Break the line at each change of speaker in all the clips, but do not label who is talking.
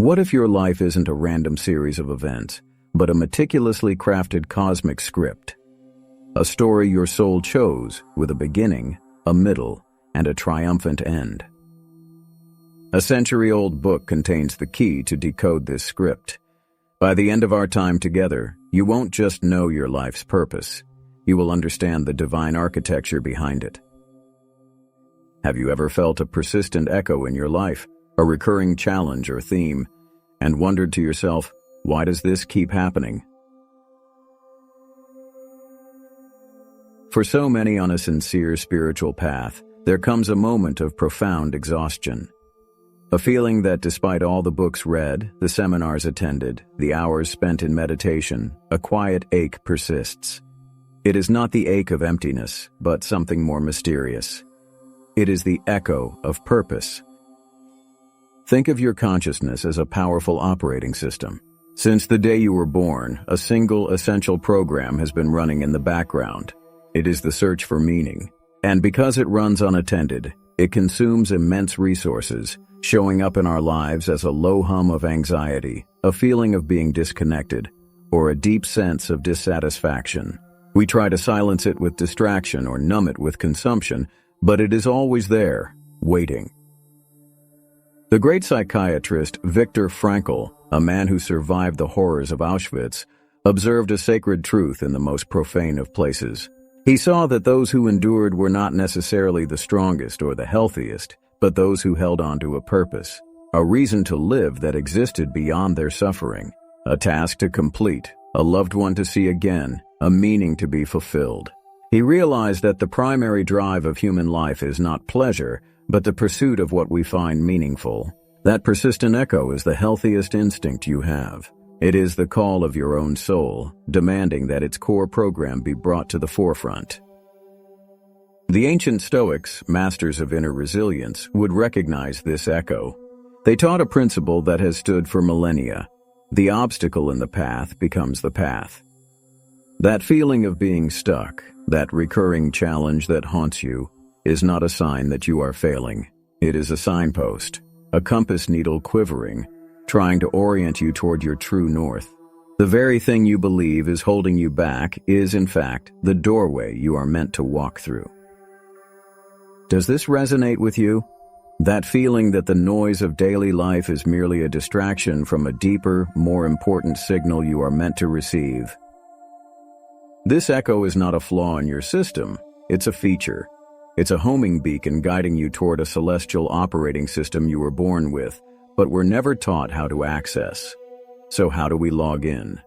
What if your life isn't a random series of events, but a meticulously crafted cosmic script? A story your soul chose with a beginning, a middle, and a triumphant end. A century-old book contains the key to decode this script. By the end of our time together, you won't just know your life's purpose. You will understand the divine architecture behind it. Have you ever felt a persistent echo in your life, a recurring challenge or theme, and wondered to yourself, why does this keep happening? For so many on a sincere spiritual path, there comes a moment of profound exhaustion. A feeling that despite all the books read, the seminars attended, the hours spent in meditation, a quiet ache persists. It is not the ache of emptiness, but something more mysterious. It is the echo of purpose. Think of your consciousness as a powerful operating system. Since the day you were born, a single essential program has been running in the background. It is the search for meaning. And because it runs unattended, it consumes immense resources, showing up in our lives as a low hum of anxiety, a feeling of being disconnected, or a deep sense of dissatisfaction. We try to silence it with distraction or numb it with consumption, but it is always there, waiting. The great psychiatrist Viktor Frankl, a man who survived the horrors of Auschwitz, observed a sacred truth in the most profane of places. He saw that those who endured were not necessarily the strongest or the healthiest, but those who held on to a purpose, a reason to live that existed beyond their suffering, a task to complete, a loved one to see again, a meaning to be fulfilled. He realized that the primary drive of human life is not pleasure, but the pursuit of what we find meaningful. That persistent echo is the healthiest instinct you have. It is the call of your own soul, demanding that its core program be brought to the forefront. The ancient Stoics, masters of inner resilience, would recognize this echo. They taught a principle that has stood for millennia. The obstacle in the path becomes the path. That feeling of being stuck, that recurring challenge that haunts you, is not a sign that you are failing. It is a signpost, a compass needle quivering, trying to orient you toward your true north. The very thing you believe is holding you back is, in fact, the doorway you are meant to walk through. Does this resonate with you? That feeling that the noise of daily life is merely a distraction from a deeper, more important signal you are meant to receive. This echo is not a flaw in your system, it's a feature. It's a homing beacon guiding you toward a celestial operating system you were born with, but were never taught how to access. So how do we log in?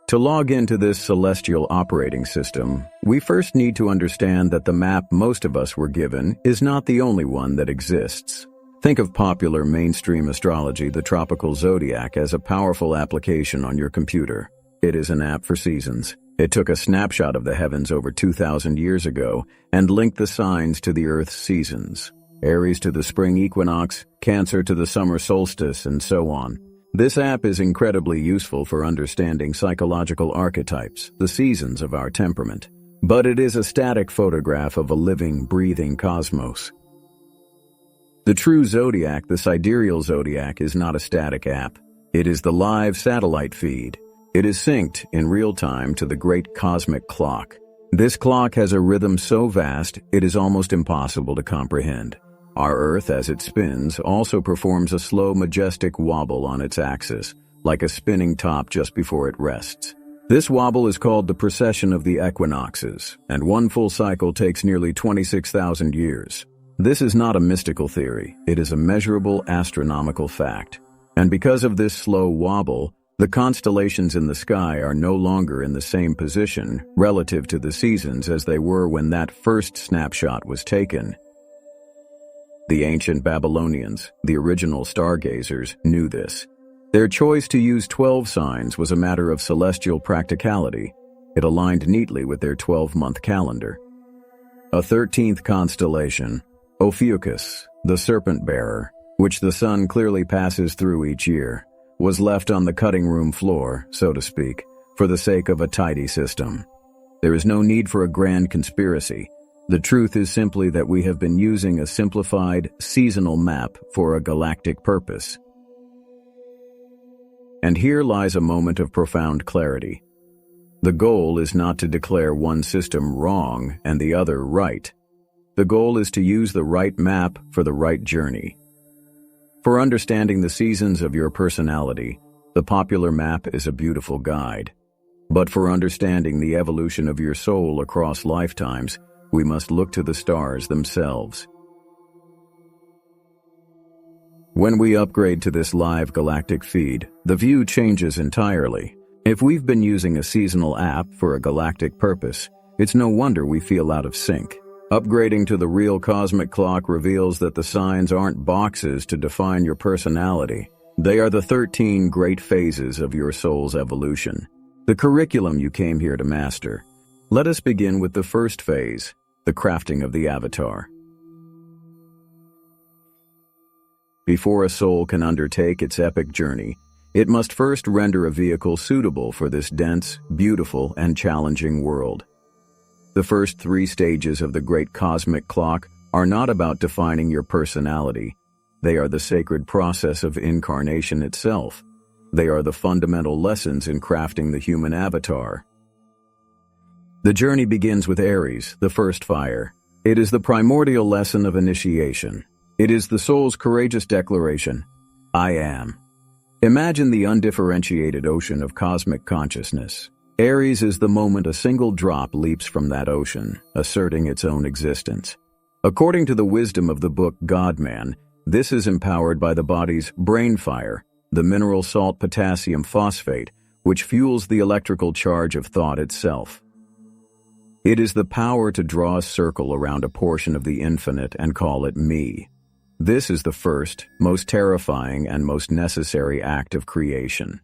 To log into this celestial operating system, we first need to understand that the map most of us were given is not the only one that exists. Think of popular mainstream astrology, the tropical zodiac, as a powerful application on your computer. It is an app for seasons. It took a snapshot of the heavens over 2,000 years ago and linked the signs to the Earth's seasons. Aries to the spring equinox, Cancer to the summer solstice, and so on. This app is incredibly useful for understanding psychological archetypes, the seasons of our temperament. But it is a static photograph of a living, breathing cosmos. The True Zodiac, the Sidereal Zodiac, is not a static app. It is the live satellite feed. It is synced in real time to the great cosmic clock. This clock has a rhythm so vast, it is almost impossible to comprehend. Our Earth, as it spins, also performs a slow, majestic wobble on its axis, like a spinning top just before it rests. This wobble is called the Precession of the equinoxes, and one full cycle takes nearly 26,000 years. This is not a mystical theory, it is a measurable astronomical fact. And because of this slow wobble, the constellations in the sky are no longer in the same position relative to the seasons as they were when that first snapshot was taken. The ancient Babylonians, the original stargazers, knew this. Their choice to use 12 signs was a matter of celestial practicality. It aligned neatly with their 12-month calendar. A 13th constellation, Ophiuchus, the serpent bearer, which the sun clearly passes through each year, was left on the cutting room floor, so to speak, for the sake of a tidy system. There is no need for a grand conspiracy. The truth is simply that we have been using a simplified, seasonal map for a galactic purpose. And here lies a moment of profound clarity. The goal is not to declare one system wrong and the other right. The goal is to use the right map for the right journey. For understanding the seasons of your personality, the popular map is a beautiful guide. But for understanding the evolution of your soul across lifetimes, we must look to the stars themselves. When we upgrade to this live galactic feed, the view changes entirely. If we've been using a seasonal app for a galactic purpose, it's no wonder we feel out of sync. Upgrading to the real cosmic clock reveals that the signs aren't boxes to define your personality. They are the 13 great phases of your soul's evolution, the curriculum you came here to master. Let us begin with the first phase, the crafting of the avatar. Before a soul can undertake its epic journey, it must first render a vehicle suitable for this dense, beautiful, and challenging world. The first 3 stages of the great cosmic clock are not about defining your personality. They are the sacred process of incarnation itself. They are the fundamental lessons in crafting the human avatar. The journey begins with Aries, the first fire. It is the primordial lesson of initiation. It is the soul's courageous declaration, I am. Imagine the undifferentiated ocean of cosmic consciousness. Aries is the moment a single drop leaps from that ocean, asserting its own existence. According to the wisdom of the book God-Man, this is empowered by the body's brain fire, the mineral salt potassium phosphate, which fuels the electrical charge of thought itself. It is the power to draw a circle around a portion of the infinite and call it me. This is the first, most terrifying, and most necessary act of creation.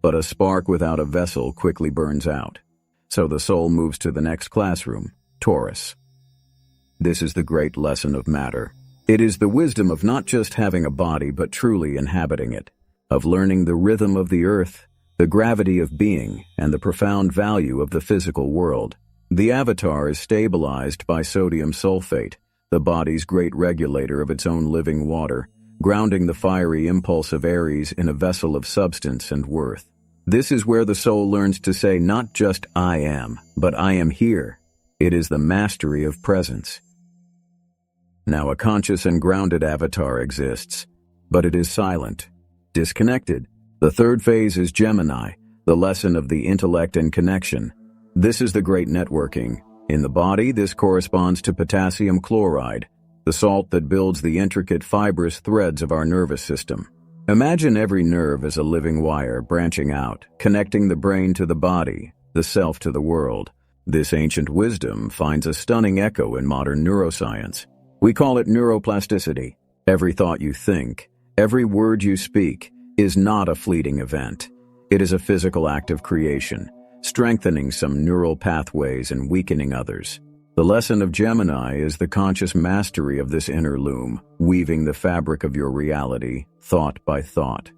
But a spark without a vessel quickly burns out. So the soul moves to the next classroom, Taurus. This is the great lesson of matter. It is the wisdom of not just having a body but truly inhabiting it, of learning the rhythm of the earth, the gravity of being, and the profound value of the physical world. The avatar is stabilized by sodium sulfate, the body's great regulator of its own living water, grounding the fiery impulse of Aries in a vessel of substance and worth. This is where the soul learns to say not just I am, but I am here. It is the mastery of presence. Now a conscious and grounded avatar exists, but it is silent, disconnected. The third phase is Gemini, the lesson of the intellect and connection. This is the great networking. In the body, this corresponds to potassium chloride, the salt that builds the intricate fibrous threads of our nervous system. Imagine every nerve as a living wire branching out, connecting the brain to the body, the self to the world. This ancient wisdom finds a stunning echo in modern neuroscience. We call it neuroplasticity. Every thought you think, every word you speak, is not a fleeting event. It is a physical act of creation, strengthening some neural pathways and weakening others. The lesson of Gemini is the conscious mastery of this inner loom, weaving the fabric of your reality, thought by thought.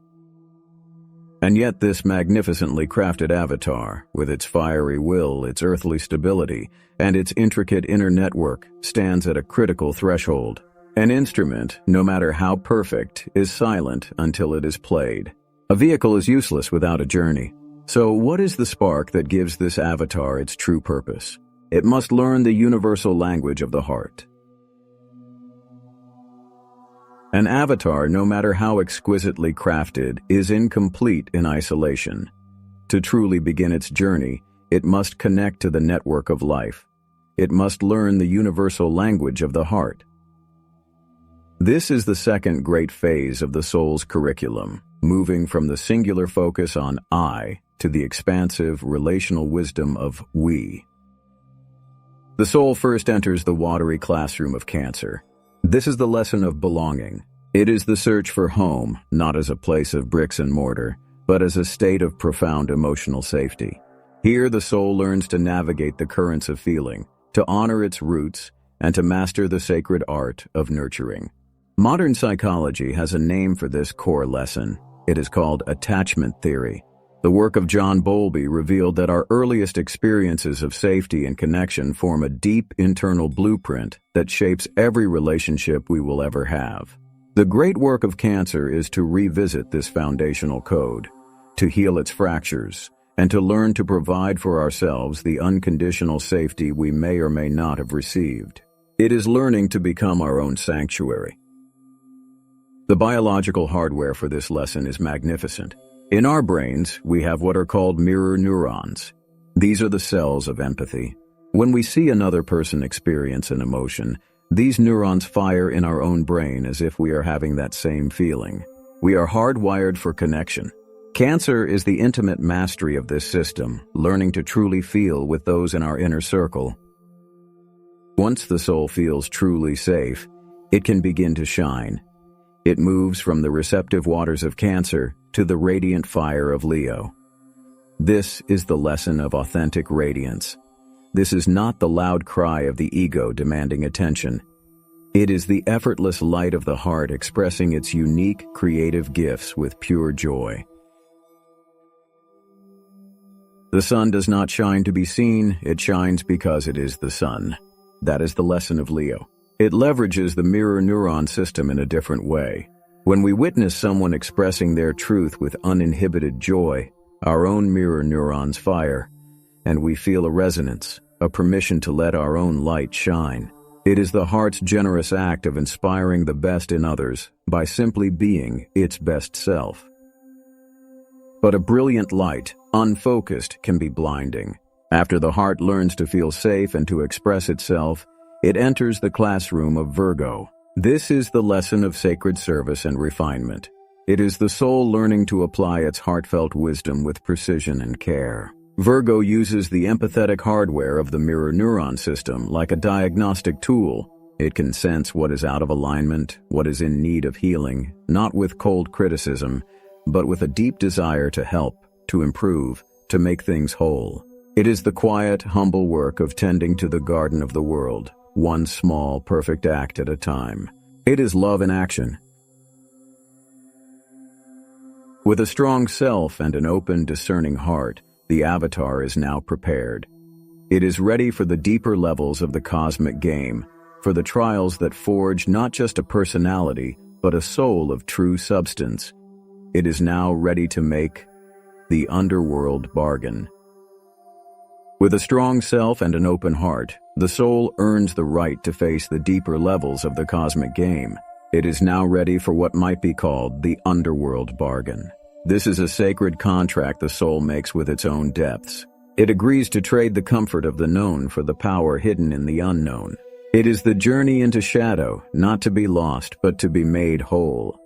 And yet this magnificently crafted avatar, with its fiery will, its earthly stability, and its intricate inner network, stands at a critical threshold. An instrument, no matter how perfect, is silent until it is played. A vehicle is useless without a journey. So what is the spark that gives this avatar its true purpose? It must learn the universal language of the heart. An avatar, no matter how exquisitely crafted, is incomplete in isolation. To truly begin its journey, it must connect to the network of life. It must learn the universal language of the heart. This is the second great phase of the soul's curriculum, moving from the singular focus on I to the expansive relational wisdom of we. The soul first enters the watery classroom of Cancer. This is the lesson of belonging. It is the search for home, not as a place of bricks and mortar, but as a state of profound emotional safety. Here the soul learns to navigate the currents of feeling, to honor its roots, and to master the sacred art of nurturing. Modern psychology has a name for this core lesson. It is called attachment theory. The work of John Bowlby revealed that our earliest experiences of safety and connection form a deep internal blueprint that shapes every relationship we will ever have. The great work of Cancer is to revisit this foundational code, to heal its fractures, and to learn to provide for ourselves the unconditional safety we may or may not have received. It is learning to become our own sanctuary. The biological hardware for this lesson is magnificent. In our brains, we have what are called mirror neurons. These are the cells of empathy. When we see another person experience an emotion, these neurons fire in our own brain as if we are having that same feeling. We are hardwired for connection. Cancer is the intimate mastery of this system, learning to truly feel with those in our inner circle. Once the soul feels truly safe, it can begin to shine. It moves from the receptive waters of Cancer to the radiant fire of Leo. This is the lesson of authentic radiance. This is not the loud cry of the ego demanding attention. It is the effortless light of the heart expressing its unique creative gifts with pure joy. The sun does not shine to be seen, it shines because it is the sun. That is the lesson of Leo. It leverages the mirror neuron system in a different way. When we witness someone expressing their truth with uninhibited joy, our own mirror neurons fire, and we feel a resonance, a permission to let our own light shine. It is the heart's generous act of inspiring the best in others by simply being its best self. But a brilliant light, unfocused, can be blinding. After the heart learns to feel safe and to express itself, it enters the classroom of Virgo. This is the lesson of sacred service and refinement. It is the soul learning to apply its heartfelt wisdom with precision and care. Virgo uses the empathetic hardware of the mirror neuron system like a diagnostic tool. It can sense what is out of alignment, what is in need of healing, not with cold criticism, but with a deep desire to help, to improve, to make things whole. It is the quiet, humble work of tending to the garden of the world, one small, perfect act at a time. It is love in action. With a strong self and an open, discerning heart, the avatar is now prepared. It is ready for the deeper levels of the cosmic game, for the trials that forge not just a personality, but a soul of true substance. It is now ready to make the underworld bargain. With a strong self and an open heart, the soul earns the right to face the deeper levels of the cosmic game. It is now ready for what might be called the underworld bargain. This is a sacred contract the soul makes with its own depths. It agrees to trade the comfort of the known for the power hidden in the unknown. It is the journey into shadow, not to be lost, but to be made whole.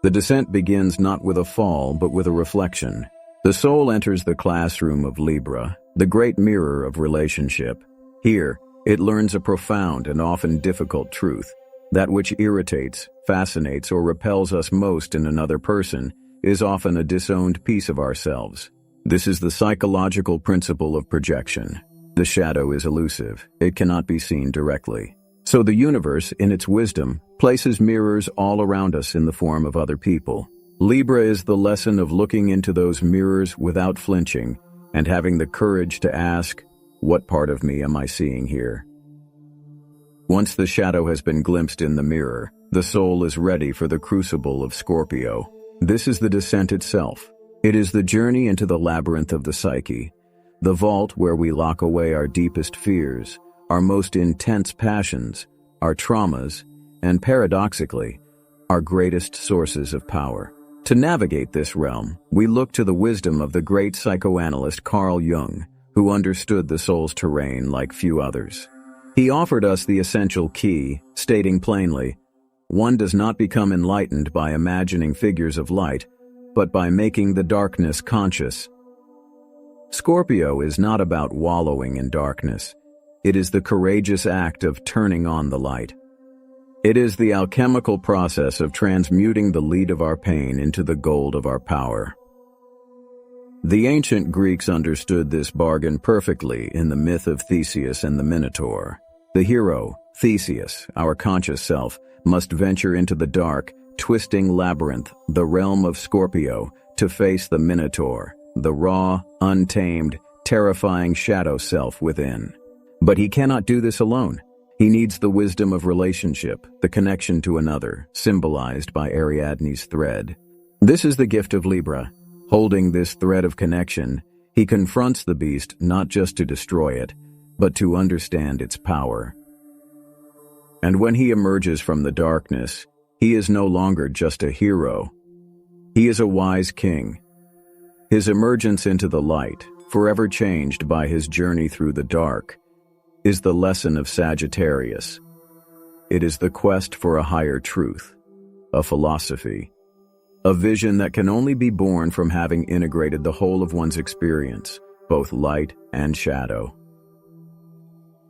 The descent begins not with a fall, but with a reflection. The soul enters the classroom of Libra, the great mirror of relationship. Here, it learns a profound and often difficult truth. That which irritates, fascinates, or repels us most in another person is often a disowned piece of ourselves. This is the psychological principle of projection. The shadow is elusive. It cannot be seen directly. So the universe, in its wisdom, places mirrors all around us in the form of other people. Libra is the lesson of looking into those mirrors without flinching and having the courage to ask, what part of me am I seeing here? Once the shadow has been glimpsed in the mirror, the soul is ready for the crucible of Scorpio. This is the descent itself. It is the journey into the labyrinth of the psyche, the vault where we lock away our deepest fears, our most intense passions, our traumas, and paradoxically, our greatest sources of power. To navigate this realm, we look to the wisdom of the great psychoanalyst Carl Jung, who understood the soul's terrain like few others. He offered us the essential key, stating plainly, one does not become enlightened by imagining figures of light, but by making the darkness conscious. Scorpio is not about wallowing in darkness. It is the courageous act of turning on the light. It is the alchemical process of transmuting the lead of our pain into the gold of our power. The ancient Greeks understood this bargain perfectly in the myth of Theseus and the Minotaur. The hero, Theseus, our conscious self, must venture into the dark, twisting labyrinth, the realm of Scorpio, to face the Minotaur, the raw, untamed, terrifying shadow self within. But he cannot do this alone. He needs the wisdom of relationship, the connection to another, symbolized by Ariadne's thread. This is the gift of Libra. Holding this thread of connection, he confronts the beast not just to destroy it, but to understand its power. And when he emerges from the darkness, he is no longer just a hero. He is a wise king. His emergence into the light, forever changed by his journey through the dark, is the lesson of Sagittarius. It is the quest for a higher truth, a philosophy, a vision that can only be born from having integrated the whole of one's experience, both light and shadow.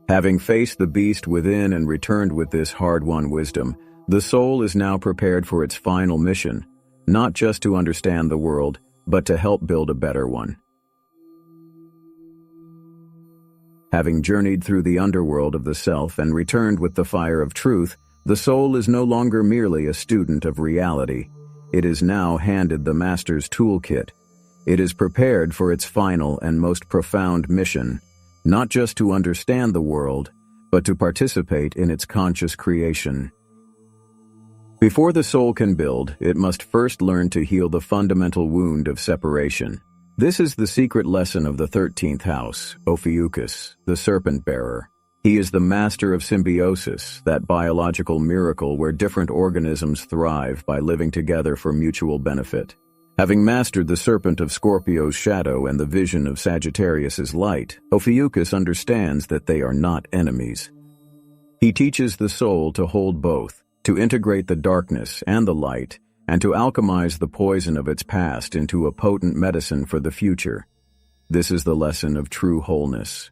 Having faced the beast within and returned with this hard-won wisdom, the soul is now prepared for its final mission, not just to understand the world, but to help build a better one. Having journeyed through the underworld of the self and returned with the fire of truth, the soul is no longer merely a student of reality. It is now handed the master's toolkit. It is prepared for its final and most profound mission, not just to understand the world, but to participate in its conscious creation. Before the soul can build, it must first learn to heal the fundamental wound of separation. This is the secret lesson of the 13th house, Ophiuchus, the serpent bearer. He is the master of symbiosis, that biological miracle where different organisms thrive by living together for mutual benefit. Having mastered the serpent of Scorpio's shadow and the vision of Sagittarius's light, Ophiuchus understands that they are not enemies. He teaches the soul to hold both, to integrate the darkness and the light, and to alchemize the poison of its past into a potent medicine for the future. This is the lesson of true wholeness.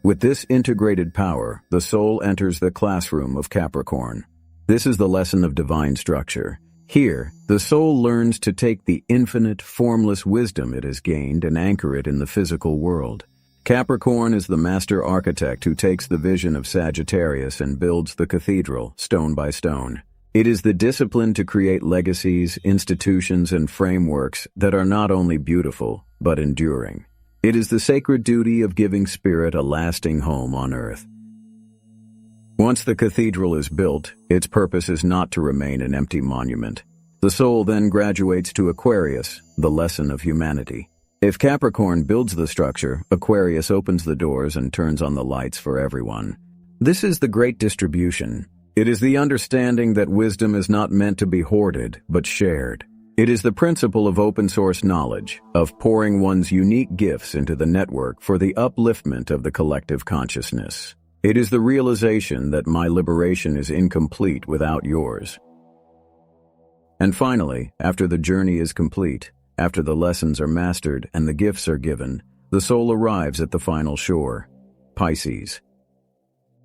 With this integrated power, the soul enters the classroom of Capricorn. This is the lesson of divine structure. Here, the soul learns to take the infinite, formless wisdom it has gained and anchor it in the physical world. Capricorn is the master architect who takes the vision of Sagittarius and builds the cathedral, stone by stone. It is the discipline to create legacies, institutions, and frameworks that are not only beautiful, but enduring. It is the sacred duty of giving spirit a lasting home on earth. Once the cathedral is built, its purpose is not to remain an empty monument. The soul then graduates to Aquarius, the lesson of humanity. If Capricorn builds the structure, Aquarius opens the doors and turns on the lights for everyone. This is the great distribution. It is the understanding that wisdom is not meant to be hoarded, but shared. It is the principle of open-source knowledge, of pouring one's unique gifts into the network for the upliftment of the collective consciousness. It is the realization that my liberation is incomplete without yours. And finally, after the journey is complete, after the lessons are mastered and the gifts are given, the soul arrives at the final shore, Pisces.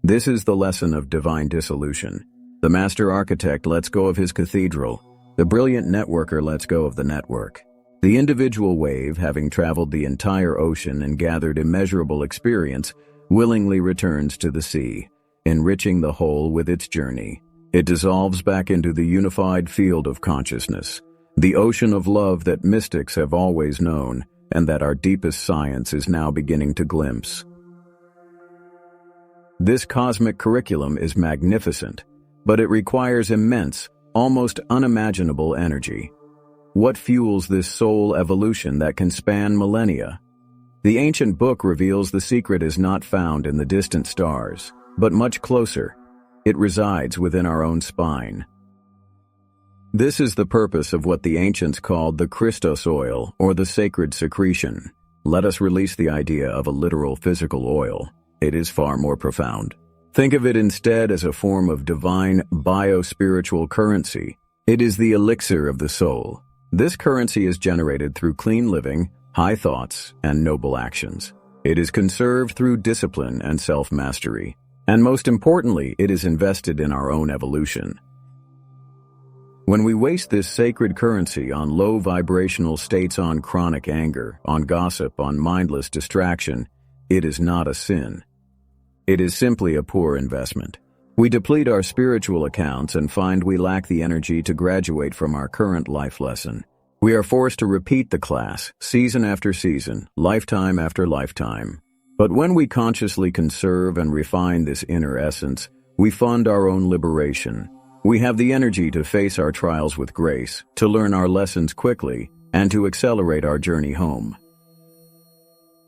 This is the lesson of divine dissolution. The master architect lets go of his cathedral. The brilliant networker lets go of the network. The individual wave, having traveled the entire ocean and gathered immeasurable experience, willingly returns to the sea, enriching the whole with its journey. It dissolves back into the unified field of consciousness, the ocean of love that mystics have always known, and that our deepest science is now beginning to glimpse. This cosmic curriculum is magnificent, but it requires immense, almost unimaginable energy. What fuels this soul evolution that can span millennia? The ancient book reveals the secret is not found in the distant stars, but much closer. It resides within our own spine. This is the purpose of what the ancients called the Christos oil, or the sacred secretion. Let us release the idea of a literal physical oil. It is far more profound. Think of it instead as a form of divine bio-spiritual currency. It is the elixir of the soul. This currency is generated through clean living, high thoughts, and noble actions. It is conserved through discipline and self-mastery. And most importantly, it is invested in our own evolution. When we waste this sacred currency on low vibrational states, on chronic anger, on gossip, on mindless distraction, it is not a sin. It is simply a poor investment. We deplete our spiritual accounts and find we lack the energy to graduate from our current life lesson. We are forced to repeat the class, season after season, lifetime after lifetime. But when we consciously conserve and refine this inner essence, we fund our own liberation. We have the energy to face our trials with grace, to learn our lessons quickly, and to accelerate our journey home.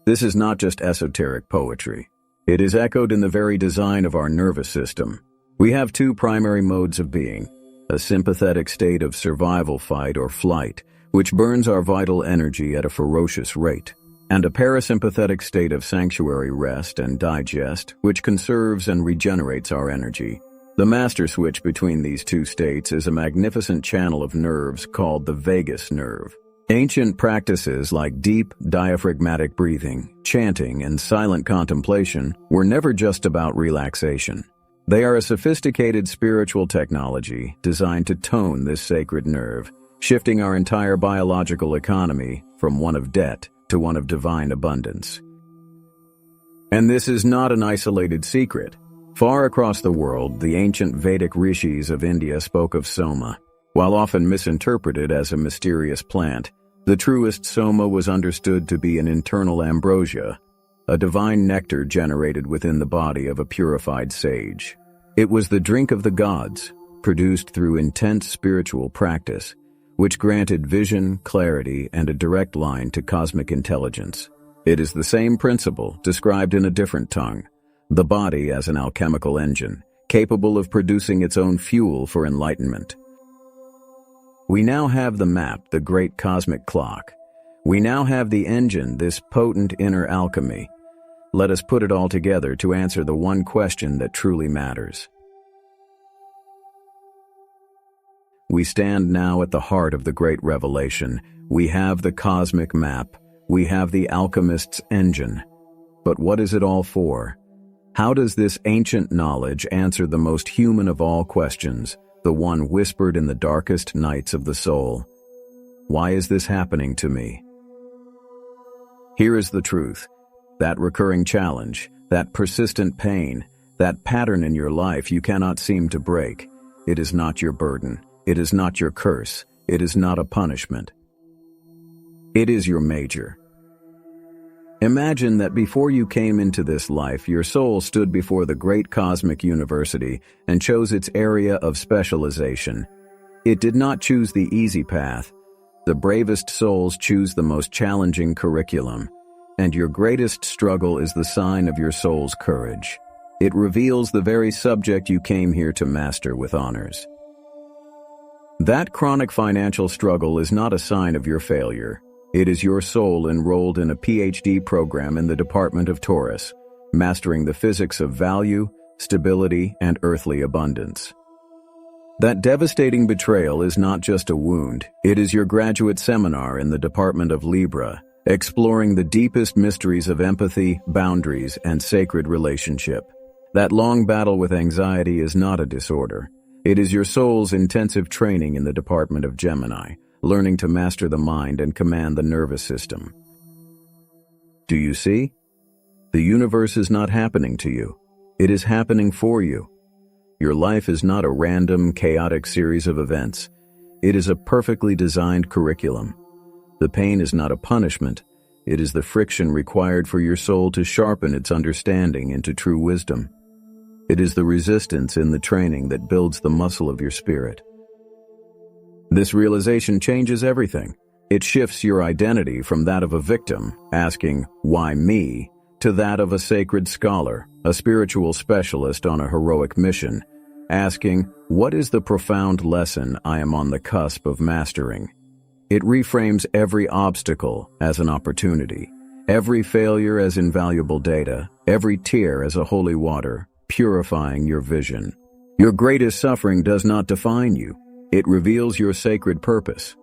This is not just esoteric poetry. It is echoed in the very design of our nervous system. We have two primary modes of being: a sympathetic state of survival, fight, or flight, which burns our vital energy at a ferocious rate, and a parasympathetic state of sanctuary, rest, and digest, which conserves and regenerates our energy. The master switch between these two states is a magnificent channel of nerves called the vagus nerve. Ancient practices like deep, diaphragmatic breathing, chanting, and silent contemplation were never just about relaxation. They are a sophisticated spiritual technology designed to tone this sacred nerve, shifting our entire biological economy from one of debt to one of divine abundance. And this is not an isolated secret. Far across the world, the ancient Vedic rishis of India spoke of soma. While often misinterpreted as a mysterious plant, the truest soma was understood to be an internal ambrosia, a divine nectar generated within the body of a purified sage. It was the drink of the gods, produced through intense spiritual practice, which granted vision, clarity, and a direct line to cosmic intelligence. It is the same principle, described in a different tongue: the body as an alchemical engine, capable of producing its own fuel for enlightenment. We now have the map, the great cosmic clock. We now have the engine, this potent inner alchemy. Let us put it all together to answer the one question that truly matters. We stand now at the heart of the great revelation. We have the cosmic map. We have the alchemist's engine. But what is it all for? How does this ancient knowledge answer the most human of all questions, the one whispered in the darkest nights of the soul? Why is this happening to me? Here is the truth. That recurring challenge, that persistent pain, that pattern in your life you cannot seem to break. It is not your burden. It is not your curse. It is not a punishment. It is your major. Imagine that before you came into this life, your soul stood before the great cosmic university and chose its area of specialization. It did not choose the easy path. The bravest souls choose the most challenging curriculum, and your greatest struggle is the sign of your soul's courage. It reveals the very subject you came here to master with honors. That chronic financial struggle is not a sign of your failure. It is your soul enrolled in a PhD program in the Department of Taurus, mastering the physics of value, stability, and earthly abundance. That devastating betrayal is not just a wound. It is your graduate seminar in the Department of Libra, exploring the deepest mysteries of empathy, boundaries, and sacred relationship. That long battle with anxiety is not a disorder. It is your soul's intensive training in the Department of Gemini, learning to master the mind and command the nervous system. Do you see? The universe is not happening to you. It is happening for you. Your life is not a random, chaotic series of events. It is a perfectly designed curriculum. The pain is not a punishment. It is the friction required for your soul to sharpen its understanding into true wisdom. It is the resistance in the training that builds the muscle of your spirit. This realization changes everything. It shifts your identity from that of a victim, asking, "Why me?" to that of a sacred scholar, a spiritual specialist on a heroic mission, asking, "What is the profound lesson I am on the cusp of mastering?" It reframes every obstacle as an opportunity, every failure as invaluable data, every tear as a holy water, purifying your vision. Your greatest suffering does not define you. It reveals your sacred purpose.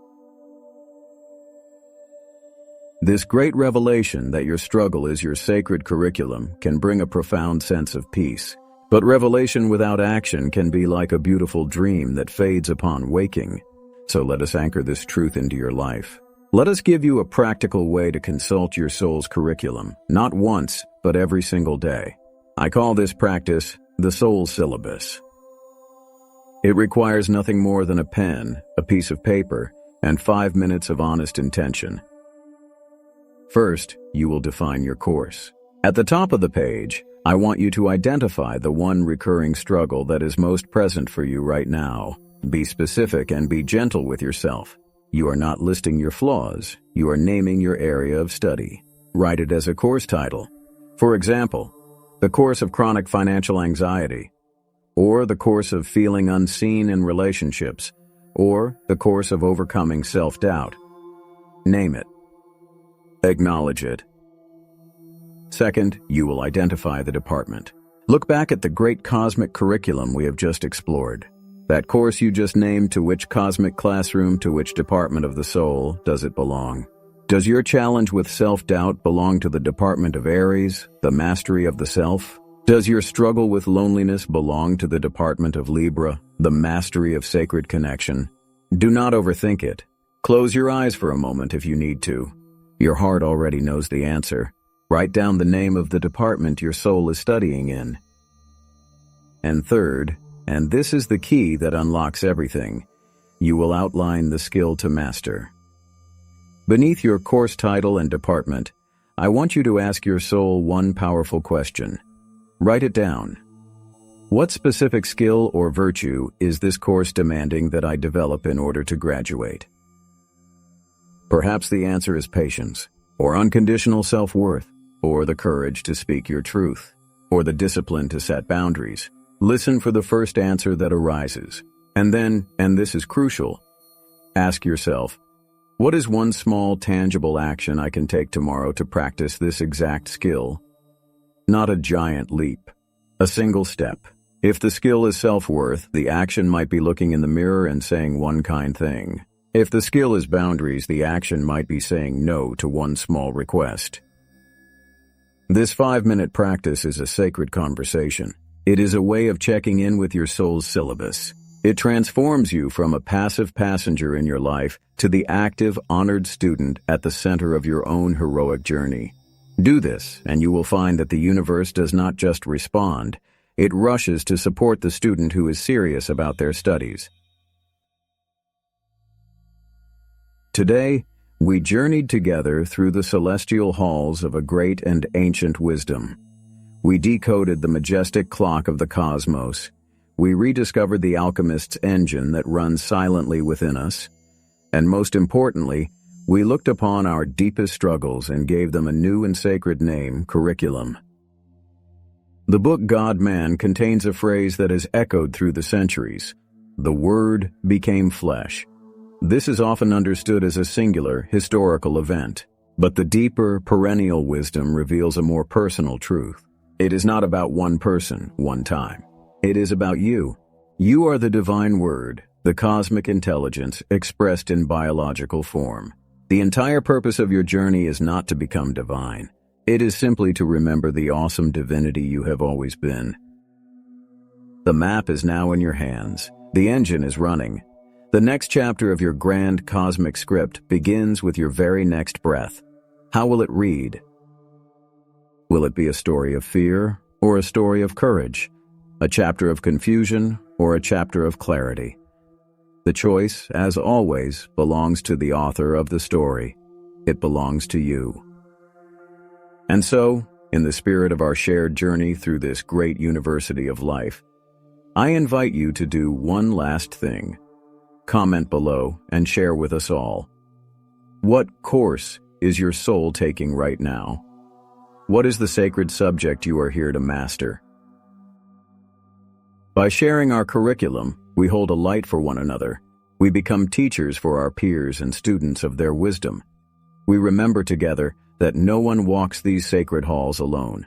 This great revelation that your struggle is your sacred curriculum can bring a profound sense of peace. But revelation without action can be like a beautiful dream that fades upon waking. So let us anchor this truth into your life. Let us give you a practical way to consult your soul's curriculum, not once, but every single day. I call this practice the soul syllabus. It requires nothing more than a pen, a piece of paper, and 5 minutes of honest intention. First, you will define your course. At the top of the page, I want you to identify the one recurring struggle that is most present for you right now. Be specific and be gentle with yourself. You are not listing your flaws, you are naming your area of study. Write it as a course title. For example, the course of chronic financial anxiety, or the course of feeling unseen in relationships, or the course of overcoming self-doubt. Name it. Acknowledge it. Second, you will identify the department. Look back at the great cosmic curriculum we have just explored. That course you just named, to which cosmic classroom, to which department of the soul does it belong? Does your challenge with self-doubt belong to the department of Aries, the mastery of the self? Does your struggle with loneliness belong to the department of Libra, the mastery of sacred connection? Do not overthink it. Close your eyes for a moment if you need to. Your heart already knows the answer. Write down the name of the department your soul is studying in. And third, and this is the key that unlocks everything, you will outline the skill to master. Beneath your course title and department, I want you to ask your soul one powerful question. Write it down. What specific skill or virtue is this course demanding that I develop in order to graduate? Perhaps the answer is patience, or unconditional self-worth, or the courage to speak your truth, or the discipline to set boundaries. Listen for the first answer that arises. And then, and this is crucial, ask yourself, what is one small, tangible action I can take tomorrow to practice this exact skill? Not a giant leap, a single step. If the skill is self-worth, the action might be looking in the mirror and saying one kind thing. If the skill is boundaries, the action might be saying no to one small request. This 5-minute practice is a sacred conversation. It is a way of checking in with your soul's syllabus. It transforms you from a passive passenger in your life to the active, honored student at the center of your own heroic journey. Do this, and you will find that the universe does not just respond, it rushes to support the student who is serious about their studies. Today, we journeyed together through the celestial halls of a great and ancient wisdom. We decoded the majestic clock of the cosmos. We rediscovered the alchemist's engine that runs silently within us. And most importantly, we looked upon our deepest struggles and gave them a new and sacred name, curriculum. The book God-Man contains a phrase that has echoed through the centuries. The Word became flesh. This is often understood as a singular, historical event. But the deeper, perennial wisdom reveals a more personal truth. It is not about one person, one time. It is about you. You are the divine word, the cosmic intelligence expressed in biological form. The entire purpose of your journey is not to become divine. It is simply to remember the awesome divinity you have always been. The map is now in your hands. The engine is running. The next chapter of your grand cosmic script begins with your very next breath. How will it read? Will it be a story of fear or a story of courage? A chapter of confusion or a chapter of clarity? The choice, as always, belongs to the author of the story. It belongs to you. And so, in the spirit of our shared journey through this great university of life, I invite you to do one last thing. Comment below and share with us all. What course is your soul taking right now? What is the sacred subject you are here to master? By sharing our curriculum, we hold a light for one another. We become teachers for our peers and students of their wisdom. We remember together that no one walks these sacred halls alone.